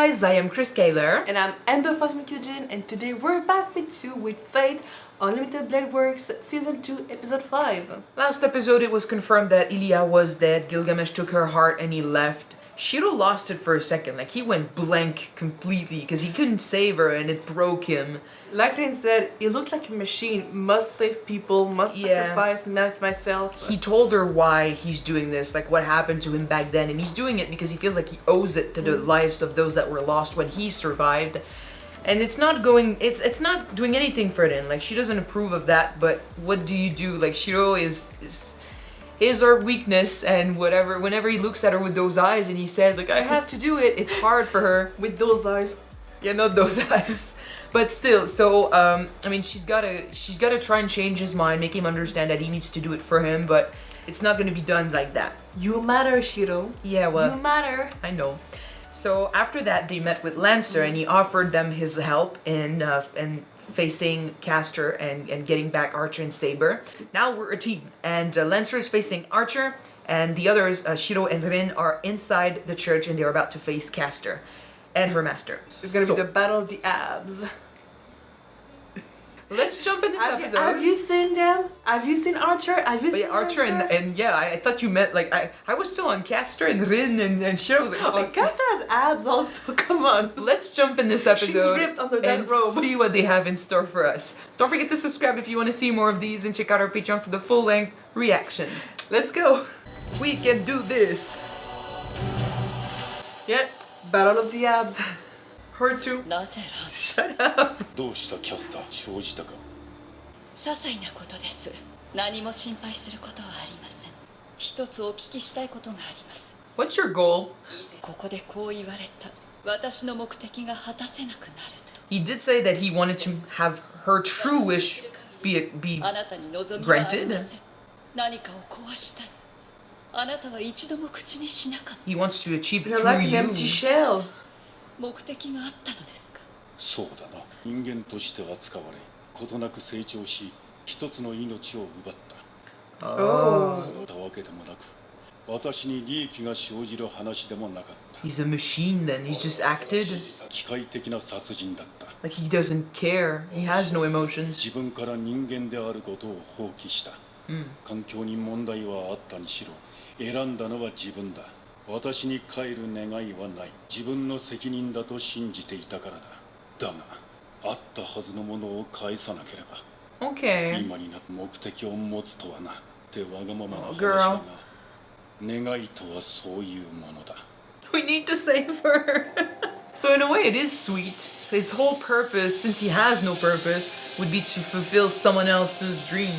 guys, I am Chris Kaler. And I'm Amber from Kyuujin, and today we're back with you with Fate Unlimited Blade Works Season 2 Episode 5. Last episode it was confirmed that Ilya was dead, Gilgamesh took her heart and he left. Shirou lost it for a second, like he went blank completely because he couldn't save her and it broke him. Like Rin said, he looked like a machine, must save people, must sacrifice myself. He told her why he's doing this, like what happened to him back then, and he's doing it because he feels like he owes it to the lives of those that were lost when he survived. And it's not not doing anything for Rin, like she doesn't approve of that, but what do you do? Like Shirou is her weakness, and whenever he looks at her with those eyes and he says like I have to do it, it's hard for her. With those eyes. Yeah, not those eyes. But still, so I mean she's gotta try and change his mind, make him understand that he needs to do it for him, but it's not gonna be done like that. You matter, Shirou. Yeah, well, you matter. I know. So after that they met with Lancer and he offered them his help in facing Castor and getting back Archer and Saber. Now we're a team, and Lancer is facing Archer, and the others, Shirou and Rin, are inside the church and they're about to face Castor and her master. It's gonna be the battle of the abs. Let's jump in this episode. Have you seen them? Have you seen Archer? Have you seen Archer and yeah, I thought you meant like I was still on Castor and Rin and Shirou. I was like, oh, Castor has abs also. Come on. Let's jump in this episode. She's ripped under that and robe. See what they have in store for us. Don't forget to subscribe if you want to see more of these, and check out our Patreon for the full-length reactions. Let's go. We can do this. Yep. Battle of the abs. Her too. Shut up. どうしたキャスター生じたか些細なことです。何も心配することはありません。一つお聞きしたいことがあります。 What's your goal? ここでこう言われた。私の目的が果たせなくなると。 He did say that he wanted to have her true wish be あなたに望みはあり granted. ません。何かを壊したい。あなたは一度も口にしなかった。 He wants to achieve it You're through like an you. empty shell. 目的があったのですか。そうだな人間として扱われことなく成長し一つの命を奪った Oh. そうだわけでもなく私に利益が生じる話でもなかった He's a machine then. He's just acted 機械的な殺人だった like he doesn't care. He has no emotions. 自分から人間であることを放棄した、環境に問題はあったにしろ選んだのは自分だ私に帰る願いはない自分の責任だと信じていたからだだがあったはずのものを返さなければ Okay. 今になって目的を持つとはなってわがままな話 girl. だが願いとはそういうものだ We need to save her. So in a way it is sweet. So his whole purpose, since he has no purpose, would be to fulfill someone else's dream.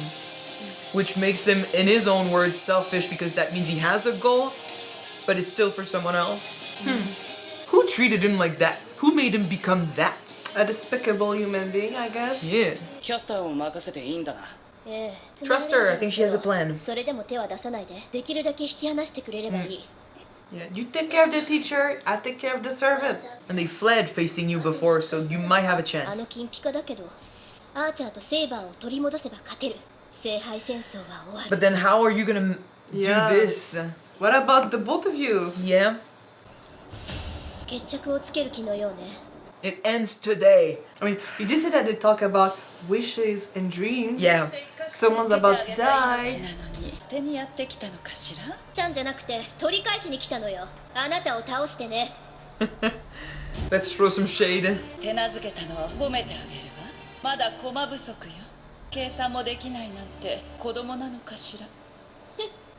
Which makes him, in his own words, selfish because that means he has a goal, but it's still for someone else. Who treated him like that? Who made him become that? A despicable human being, I guess. Yeah. キャスターを任せていいんだな。Trust her. I think she has a plan. それでも手は出さないで、できるだけ引き離してくれればいい。 Yeah, you take care of the teacher, I take care of the servant. And they fled facing you before, so you might have a あの chance. 金ピカだけど、アーチャーとセイバーを取り戻せば勝てる。聖杯戦争は終わ But る。 then how are you gonna Yeah. do this? What about the both of you? Yeah? 決着をつける気のようね。 It ends today. I mean, you just said that they talk about wishes and dreams. Yeah. Someone's about to 命 die. なのに捨てにやってきたのかしら。たんじゃなくて、取り返しに来たのよ。あなたを倒してね。 Let's throw some shade. 手なずけたのは褒めてあげるわ。まだ駒不足よ。計算もできないなんて子供なのかしら。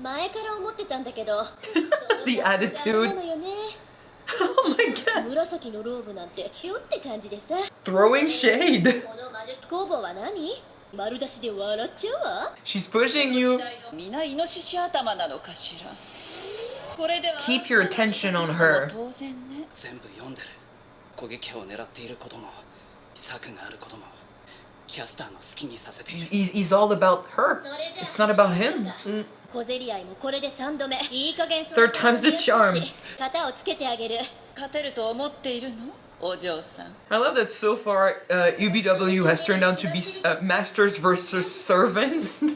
前から思ってたんだけど。 The attitude. なのよね。 Oh my god. 紫のローブなんてひょって感じでさ。 Throwing shade. この魔術工房は何？丸出しで笑っちゃうわ。 She's pushing you. 皆イノシシ頭なのかしら。これでは Keep your attention on her. 当然ね。全部読んでる。攻撃を狙っていることも、策があることも、キャスターの好きにさせている。 He's all about her. It's not about him. 小競り合いもこれで3度目。いい加減 Third time's the charm. 型をつけてあげる。勝てると思っているのお嬢さん。 I love that so far UBW has turned out to be masters versus servants.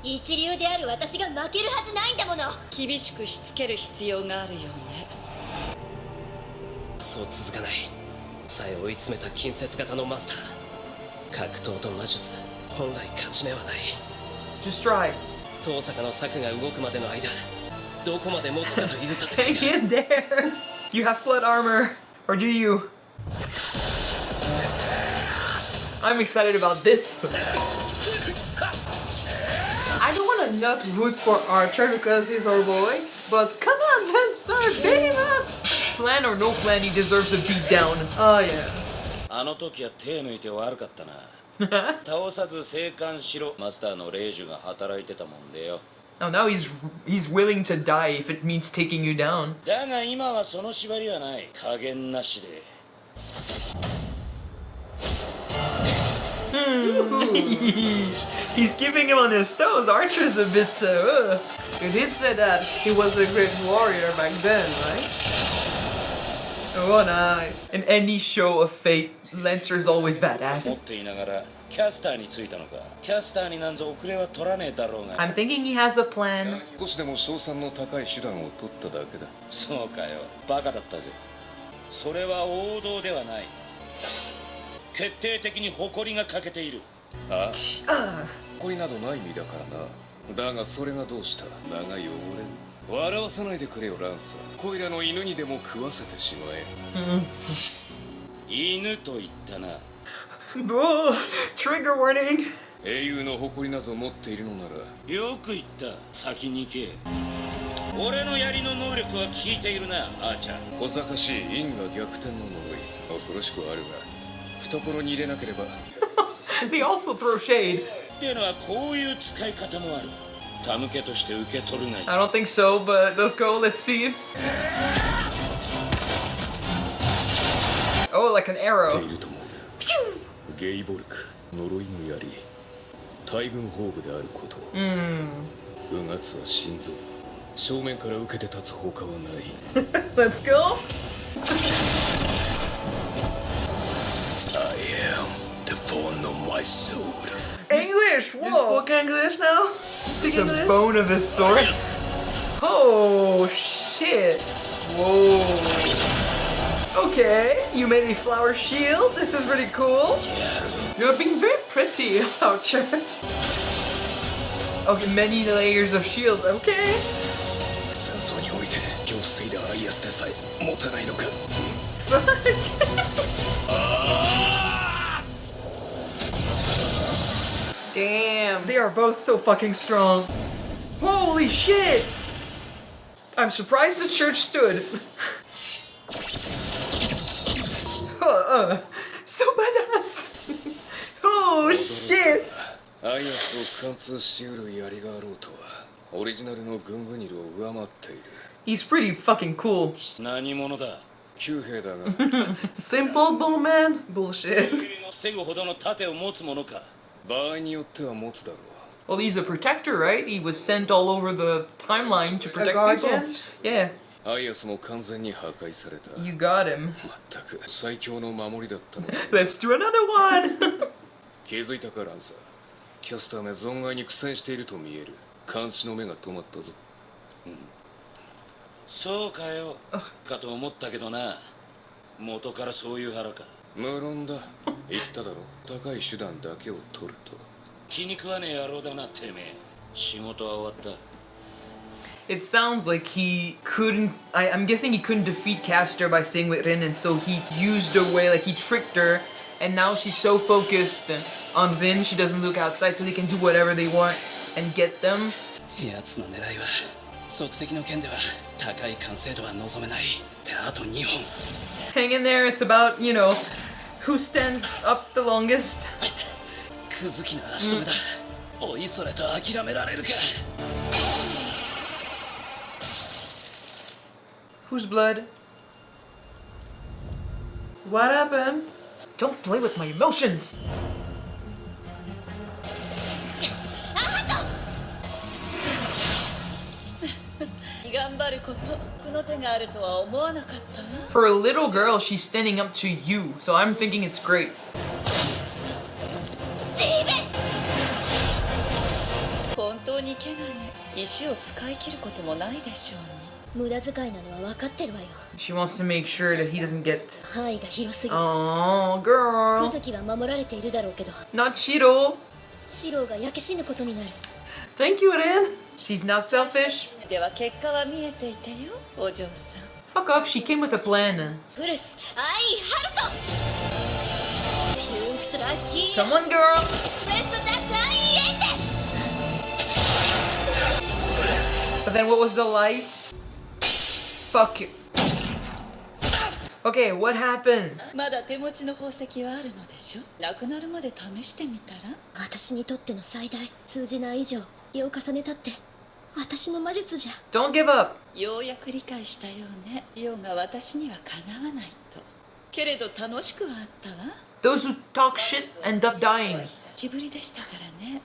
一流である私が負けるはずないんだもの。厳しくしつける必要があるようね。そう続かない。さえ追い詰めた近接型のマスター。格闘と魔術、本来勝ち目はない。 Just try. 遠坂の策が動くまでの間、どこまで持つかという戦い Hang が。 in there. You have blood armor. Or do you? I'm excited about this. I don't want to not root for Archer because he's our boy, but come on, Lancer, beat him up! Plan or no plan, he deserves a beat down. Oh yeah. あの時は手抜いて悪かったな。倒さず生還しろ。マスターの霊樹が働いてたもんでよ。 Oh, now he's willing to die if it means taking you down. だが今はその縛りはない。加減なしで。He's keeping him on his toes. Archer's a bit. You did say that he was a great warrior back then, right? Oh, nice. In any show of Fate, Lancer's always 持っ badass. ていながらキャスターについたのか。キャスターになんぞ遅れは取らねえだろうが。 I'm thinking he has a plan. 少しでも賞賛の高い手段を取っただけだ。そうかよ。バカだったぜ。それは王道ではない。決定的に誇りが欠けている。ああ、誇りなどない身だからな。だがそれがどうした。長い汚れ。笑わさないでくれよランサー。こいらの犬にでも食わせてしまえ。犬と言ったな。Oh, trigger warning. 英雄の誇りなぞ持っているのなら。よく言った。先に行け。俺の槍の能力は効いているな、アーチャー。小賢しい因果逆転の呪い。恐ろしくはあるが、懐に入れなければ。They also throw shade. っていうのはこういう使い方もある。手向けとして受け取るがいい。 I don't think so, but let's go. Let's see. Oh, like an て arrow. いるとも。ゲイボルク、呪いの槍。大軍宝具であること。うがつは心臓。正面から受けて立つほかはない。Let's go. I am the bone of my soul. English. You spoke English now? Speak The English? bone of his sword. Oh shit. Whoa. Okay, you made a flower shield. This is pretty cool. You're being very pretty, Archer. Okay, many layers of shield. Okay. 戦争において今日防いだアイアスでさえ持たないのか。Damn. They are both so fucking strong. Holy shit! I'm surprised the church stood. So badass. Oh shit! アイアスを貫通しうる槍があろうとはオリジナルのグングニルを上回っている。 He's pretty fucking cool. 何者だ。旧兵だが Simple bowman? Bullshit. 防ぐほどの盾を持つものか。場合によっては持つだろう。 Well, he's a protector, right? He was sent all over the timeline to protect guardian? people. Yeah, アイアスも完全に破壊された。 you got him. まったく最強の守りだったの。 Let's do another one. 気づいたかランサー。キャスターめ存外に苦戦していると見える。監視の目が止まったぞ。そうかよ。かと思ったけどな。元からそういう腹か。無論だ。言っただろ。高い手段だけを取ると。気に食わねえ野郎だな、てめえ。仕事は終わった。 It sounds like he couldn't. I'm guessing he couldn't defeat Castor by staying with Rin, and so he used a way, like he tricked her, and now she's so focused on Rin, she doesn't look outside, so they can do whatever they want and get them. 奴の狙いは即席の剣では高い完成度は望めない。であと2本。 Hang in there, it's about, you know, who stands up the longest. クズきな足止めだ。おいそれと諦められるか。 Whose blood? What happened? Don't play with my emotions! 頑張ること、この手があるとは思わなかったわ。 For a little girl, she's standing up to you, so I'm thinking it's great. 本当にけなげ、石を使い切ることもないでしょうに。無駄遣いなのは分かってるわよ。 She wants to make sure that he doesn't get. 範囲が広すぎる。 Oh, girl. クズキは守られているだろうけど、 Not Shiro. シローが焼け死ぬことになる。 Thank you, Rin. She's not selfish. では結果は見えていたよお嬢さん。 Fuck off. She came with a plan. フルス、アイハルト。ピュンクトラヒー。 Come on, girl. プレストダスアイエンデ。 But then what was the light? Fuck you. Okay, what happened? まだ手持ちの宝石はあるのでしょ。なくなるまで試してみたら。私にとっての最大、通じない以上、手を重ねたって、私の魔術じゃ。 Don't give up. ようやく理解したようね。ジオが私にはかなわないと。けれど楽しくはあったわ。 Those who talk shit end up dying. 久しぶりでしたからね。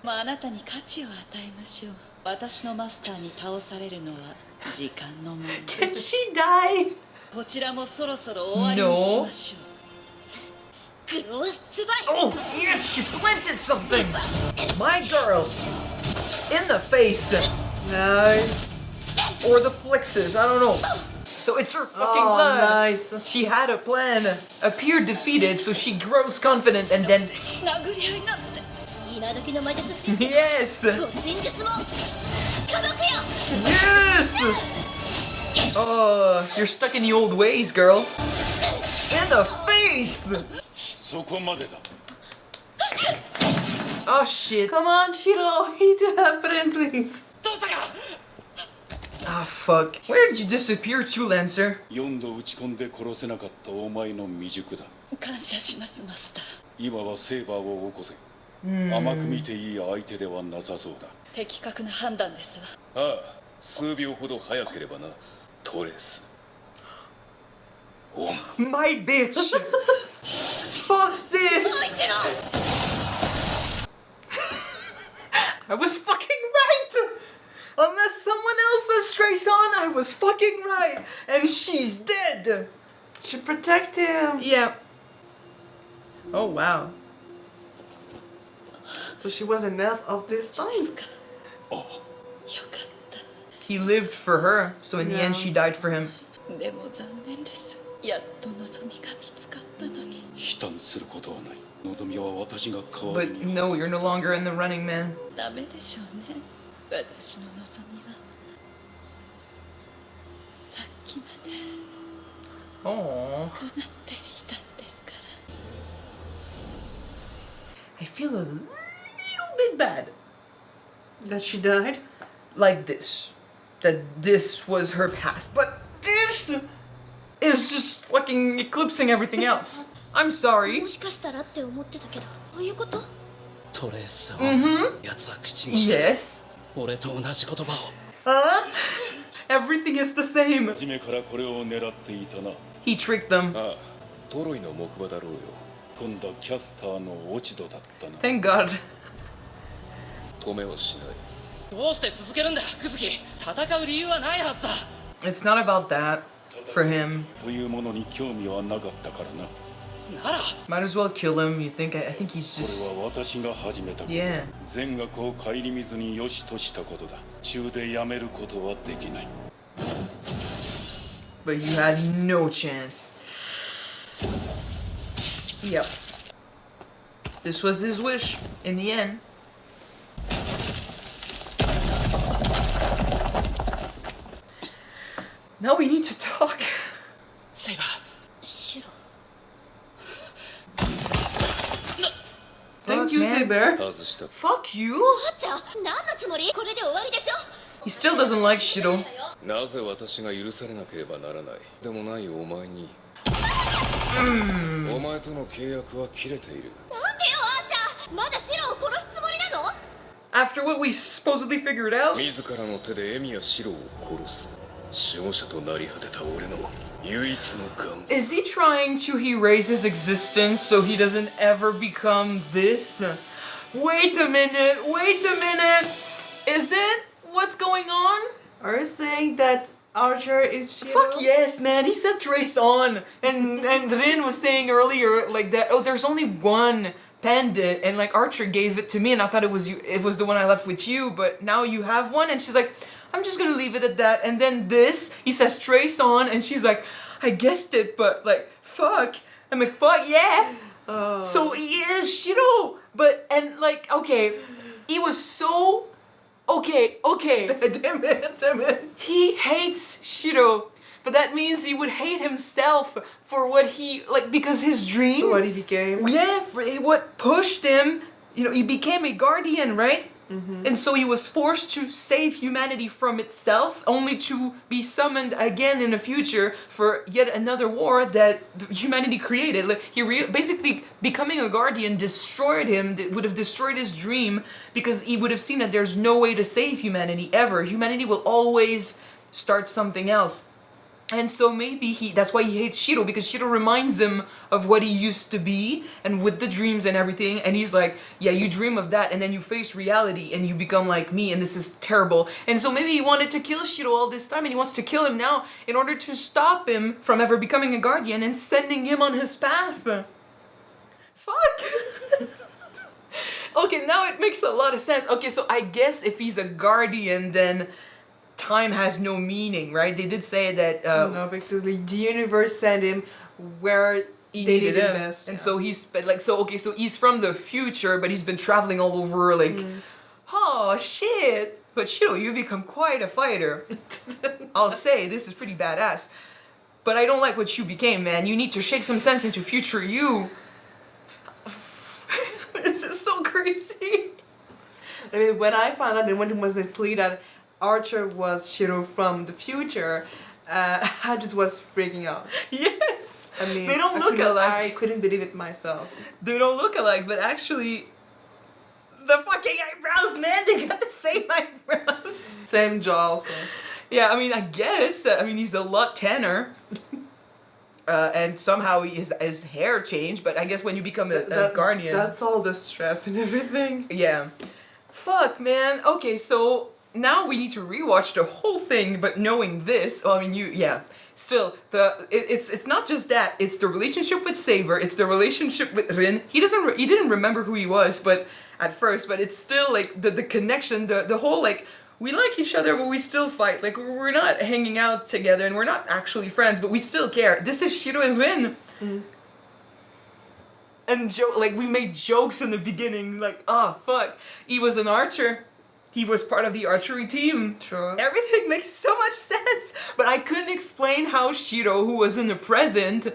まああなたに価値を与えましょう。私のマスターに倒されるのは時間の問題。 Can she die? こちらもそろそろ終わりにしましょう。クロスツバイ。 Oh, yes, she planted something. My girl. In the face. Nice. Or the plexus, I don't know. So it's her fucking Oh, blood. nice. She had a plan. Appeared defeated, so she grows confident and then. 殴り合いになって。今時の魔術師。 Yes! 護身術も。届くよ。 Yes! Oh, you're stuck in the old ways, girl. In the face! そこまでだ。 Oh shit. Come on, Shiro. Eat to happen, please. どうしたか。 Ah, fuck. Where did you disappear to, Lancer? 4度打ち込んで殺せなかったお前の未熟だ。感謝しますマスター。今はセーバーを起こせ。甘く見ていい相手ではなさそうだ。的確な判断ですわ。ああ、数秒ほど早ければな。トレス。オン。 My bitch! Fuck this! I was fucking right! Unless someone else says Trace on, I was fucking right! And she's dead! Should protect him. Yeah. Oh wow. So she was enough of this time. よかった。 He lived for her, so in the end she died for him. でも残念です。やっと望みが見つかったのに。悲嘆することはない。望みは私が代わり But に。 no, you're no longer in the running, man. ダメでしょうね。私の望みは。さっきまで Oh. 叶っていたんですから。 I feel a little bit bad. That she died. Like this. That this was her past. But this is just fucking eclipsing everything else. I'm sorry. もしかしたらって思ってたけど、どういうこと？トレースさん、奴は口にして Yes. 俺と同じ言葉を。 Everything is the same. 初めからこれを狙っていたな。 He tricked them. ああ、トロイの木馬だろうよ。今度はキャスターの落ち度だったな。 Thank God. 止めはしない。どうして続けるんだ、クズキ。戦う理由はないはずだ。 It's not about that for him. というものに興味はなかったからな。なら Might as well kill him. You think? I think he's こ just. れは私が始めたこと。 Yeah. 全額を顧みずに良しとしたことだ。中でやめることはできない。 But you had no chance. Yep. This was his wish in the end. Now we need to talk. セイバー。シロ。 Thank you, man. Saber. 外した。 Fuck you. あっちゃん、何のつもり？これで終わりでしょ。 He still doesn't like Shiro. なぜ私が許されなければならない。でもないお前に。お前との契約は切れている。なんでよ、あーちゃん。まだシロを殺すつもりなの？ After what we supposedly figured out. 自らの手でエミやシロを殺す。守護者となり果てた俺の唯一の願。 Is he trying to erase his existence so he doesn't ever become this? Wait a minute. Wait a minute. Is it? What's going on? Are you saying that Archer is Shiro? Fuck yes, man. He said Trace on. And Rin was saying earlier like that, oh, there's only one pendant, and like Archer gave it to me and I thought it was you, it was the one I left with you, but now you have one. And she's like, I'm just gonna leave it at that. And then this, he says trace on, and she's like, I guessed it, but like, fuck. I'm like, fuck yeah. So he is Shirou. But, and like, okay, he was so, okay. Damn it. He hates Shirou. But that means he would hate himself for what he, like, because his dream. What he became. Yeah, what pushed him, he became a guardian, right? And so he was forced to save humanity from itself, only to be summoned again in the future for yet another war that humanity created. Like, basically, becoming a guardian destroyed him, would have destroyed his dream, because he would have seen that there's no way to save humanity ever. Humanity will always start something else. And so maybe that's why he hates Shirou, because Shirou reminds him of what he used to be, and with the dreams and everything, and he's like, yeah, you dream of that, and then you face reality, and you become like me, and this is terrible. And so maybe he wanted to kill Shirou all this time, and he wants to kill him now, in order to stop him from ever becoming a guardian, and sending him on his path. Fuck! Okay, now it makes a lot of sense. Okay, so I guess if he's a guardian, then time has no meaning, right? They did say that no, because the universe sent him where he they needed him him, best. and so he's like, so he's from the future, but he's been traveling all over, like, oh shit! But Shirou, you become quite a fighter. I'll say this is pretty badass. But I don't like what you became, man. You need to shake some sense into future you. This is so crazy. I mean, when I found out, when it was basically that Archer was Shirou from the future, I just was freaking out. Yes! I mean, they don't look alike. I couldn't believe it myself. They don't look alike, but actually, the fucking eyebrows, man, they got the same eyebrows. Same jaw also. Yeah, I mean, I guess. I mean, he's a lot tanner. And somehow his hair changed, but I guess when you become a guardian... That's all the stress and everything. Yeah. Fuck, man. Okay, so now we need to rewatch the whole thing, but knowing this, well, I mean, still, it's not just that, it's the relationship with Saber, it's the relationship with Rin. He didn't remember who he was, but at first, but it's still like the connection, the whole, like, we like each other, but we still fight. Like, we're not hanging out together, and we're not actually friends, but we still care. This is Shirou and Rin. And like, we made jokes in the beginning, like, oh, fuck. He was an archer. He was part of the archery team. Sure. Everything makes so much sense. But I couldn't explain how Shirou, who was in the present,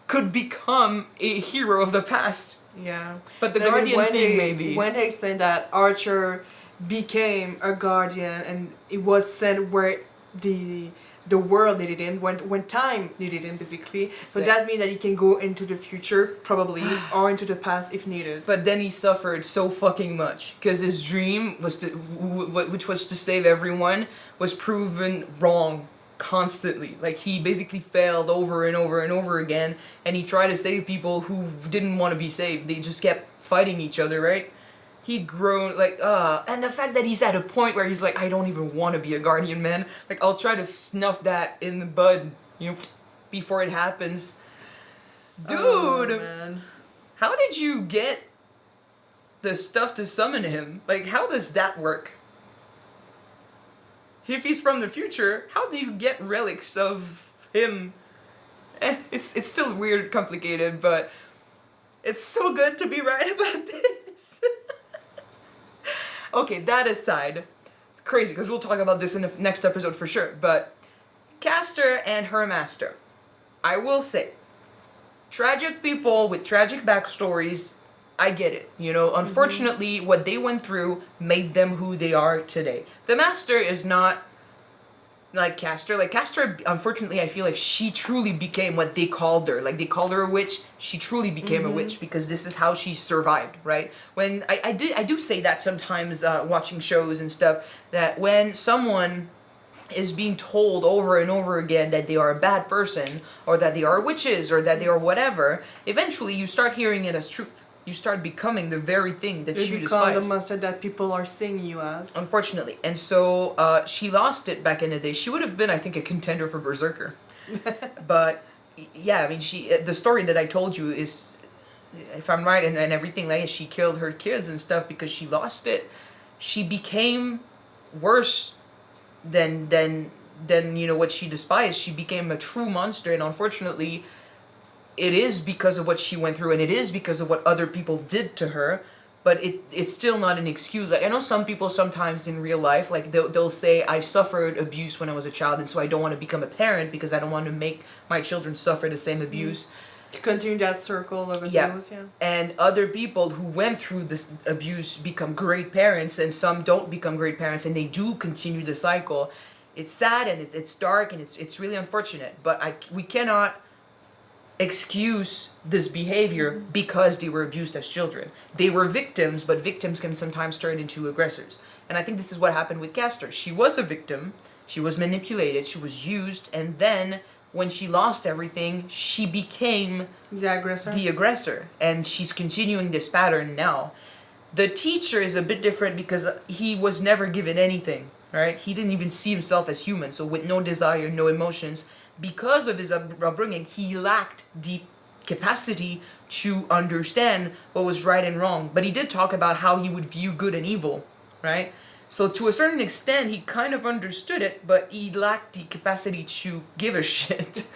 could become a hero of the past. Yeah. But the guardian thing, maybe. When they explained that Archer became a guardian and it was sent where the world needed him, when time needed him, basically. So that means that he can go into the future, probably, or into the past if needed. But then he suffered so fucking much, because his dream was which was to save everyone, was proven wrong constantly. Like, he basically failed over and over and over again, and he tried to save people who didn't want to be saved. They just kept fighting each other, right? He'd grown, like, and the fact that he's at a point where he's like, I don't even want to be a guardian, man. Like, I'll try to snuff that in the bud, before it happens. Dude! Oh, man. How did you get the stuff to summon him? Like, how does that work? If he's from the future, how do you get relics of him? It's still weird, complicated, but it's so good to be right about this. Okay, that aside, crazy, because we'll talk about this in the next episode for sure, but Castor and her master, I will say, tragic people with tragic backstories, I get it, unfortunately, what they went through made them who they are today. The master is not like Castor. Like, Castor, unfortunately, I feel like she truly became what they called her. Like, they called her a witch. She truly became a witch, because this is how she survived, right? When I do say that sometimes, watching shows and stuff, that when someone is being told over and over again that they are a bad person, or that they are witches, or that they are whatever, eventually you start hearing it as truth. You start becoming the very thing that you become despise. the monster that people are seeing you as. Unfortunately. And so she lost it back in the day. She would have been, I think, a contender for Berserker. But yeah, I mean, the story that I told you is, if I'm right, and everything, like, she killed her kids and stuff because she lost it. She became worse than you know what she despised. She became a true monster, and unfortunately, it is because of what she went through, and it is because of what other people did to her. But it's still not an excuse. Like, I know some people sometimes in real life, like they'll say, I suffered abuse when I was a child, and so I don't want to become a parent because I don't want to make my children suffer the same abuse. Continue that circle of abuse. Yeah. And other people who went through this abuse become great parents, and some don't become great parents, and they do continue the cycle. It's sad, and it's dark, and it's really unfortunate. But we cannot excuse this behavior because they were abused as children. They were victims, but victims can sometimes turn into aggressors. And I think this is what happened with Castor. She was a victim, she was manipulated, she was used, and then when she lost everything, she became the aggressor. And she's continuing this pattern now. The teacher is a bit different because he was never given anything, right? He didn't even see himself as human, so with no desire, no emotions. Because of his upbringing, he lacked deep capacity to understand what was right and wrong. But he did talk about how he would view good and evil, right? So to a certain extent, he kind of understood it, but he lacked the capacity to give a shit.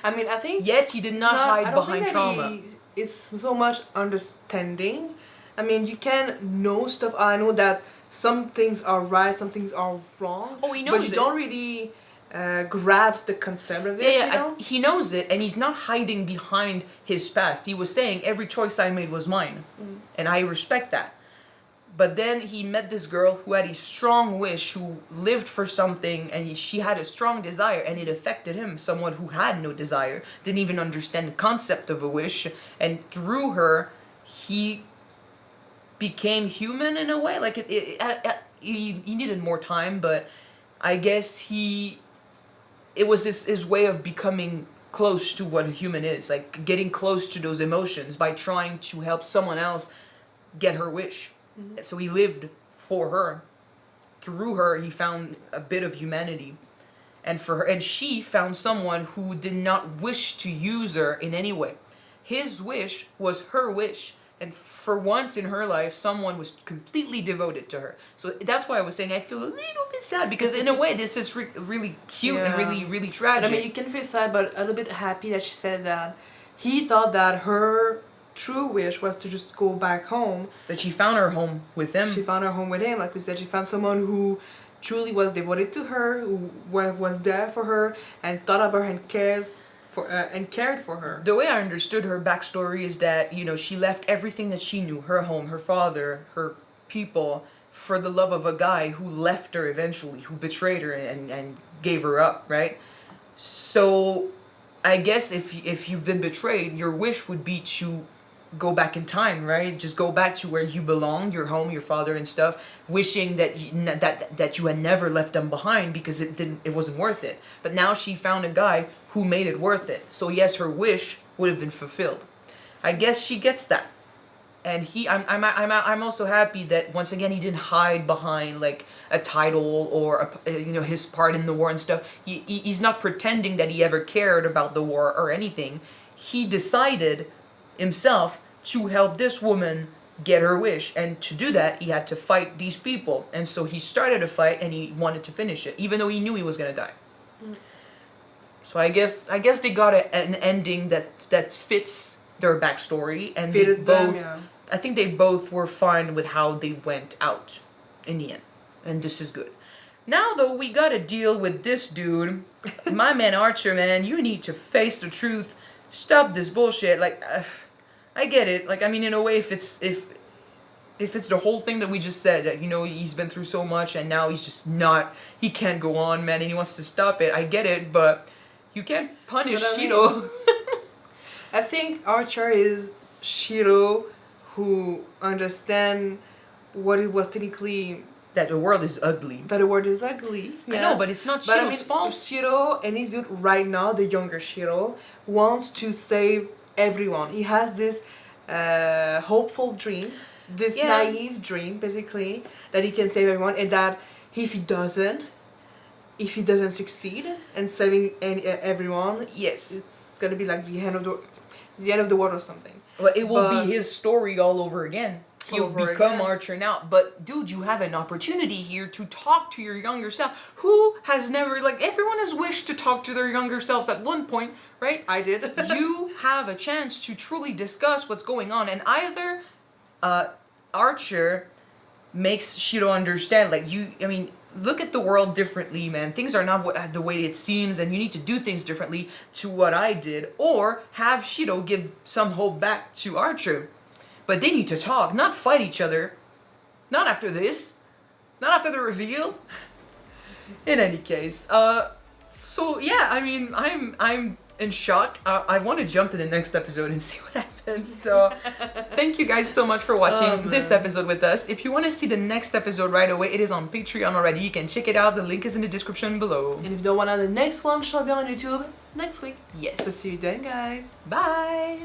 I mean, I think... Yet he did not hide behind trauma. It's so much understanding. I mean, you can know stuff. I know that some things are right, some things are wrong. Oh, he knows but you don't really... grabs the concept of it. Yeah, you know? he knows it, and he's not hiding behind his past. He was saying every choice I made was mine, and I respect that. But then he met this girl who had a strong wish, who lived for something, and she had a strong desire, and it affected him. Someone who had no desire, didn't even understand the concept of a wish, and through her, he became human in a way. Like he needed more time, but I guess it was his way of becoming close to what a human is, like getting close to those emotions by trying to help someone else get her wish. So he lived for her. Through her, he found a bit of humanity. And for her, and she found someone who did not wish to use her in any way. His wish was her wish. And for once in her life, someone was completely devoted to her. So that's why I was saying I feel a little bit sad, because in a way this is really cute and really, really tragic. I mean, you can feel sad, but a little bit happy that she said that he thought that her true wish was to just go back home. But she found her home with him. She found her home with him. Like we said, she found someone who truly was devoted to her, who was there for her and thought about her and cared for her. The way I understood her backstory is that, you know, she left everything that she knew, her home, her father, her people, for the love of a guy who left her eventually, who betrayed her and gave her up, right? So I guess if you've been betrayed, your wish would be to go back in time, right? Just go back to where you belong, your home, your father and stuff, wishing that you had never left them behind because it wasn't worth it. But now she found a guy who made it worth it. So yes, her wish would have been fulfilled. I guess she gets that. And I'm also happy that once again he didn't hide behind like a title or his part in the war and stuff. He's not pretending that he ever cared about the war or anything. He decided himself to help this woman get her wish, and to do that he had to fight these people, and so he started a fight and he wanted to finish it even though he knew he was gonna die. So I guess they got an ending that fits their backstory, and they both I think they both were fine with how they went out in the end, and this is good. Now though, we gotta deal with this dude. My man Archer, man, you need to face the truth. Stop this bullshit. Like I get it. Like, I mean, in a way, if it's the whole thing that we just said, that, you know, he's been through so much and now he's just not, he can't go on, man, and he wants to stop it. I get it, but you can't punish Shirou. I think Archer is Shirou who understand what it was technically. That the world is ugly. That the world is ugly. Yes. I know, but it's not Shirou's fault. Shirou and his dude right now, the younger Shirou, wants to save everyone. He has this hopeful dream, this naive dream, basically, that he can save everyone, and that if he doesn't succeed in saving everyone, yes, it's gonna be like the end of the world or something. But it will be his story all over again. he'll Over become again. Archer now. But dude, you have an opportunity here to talk to your younger self. Who has never, like, everyone has wished to talk to their younger selves at one point, right? I did. You have a chance to truly discuss what's going on, and either Archer makes Shiro understand, like, look at the world differently, man. Things are not the way it seems, and you need to do things differently to what I did, or have Shiro give some hope back to Archer. But they need to talk, not fight each other. Not after this. Not after the reveal. In any case, so yeah, I'm in shock. I want to jump to the next episode and see what happens. So thank you guys so much for watching this episode with us. If you want to see the next episode right away, it is on Patreon already. You can check it out. The link is in the description below. And if you don't want to know the next one, she'll be on YouTube next week. Yes. So see you then, guys. Bye.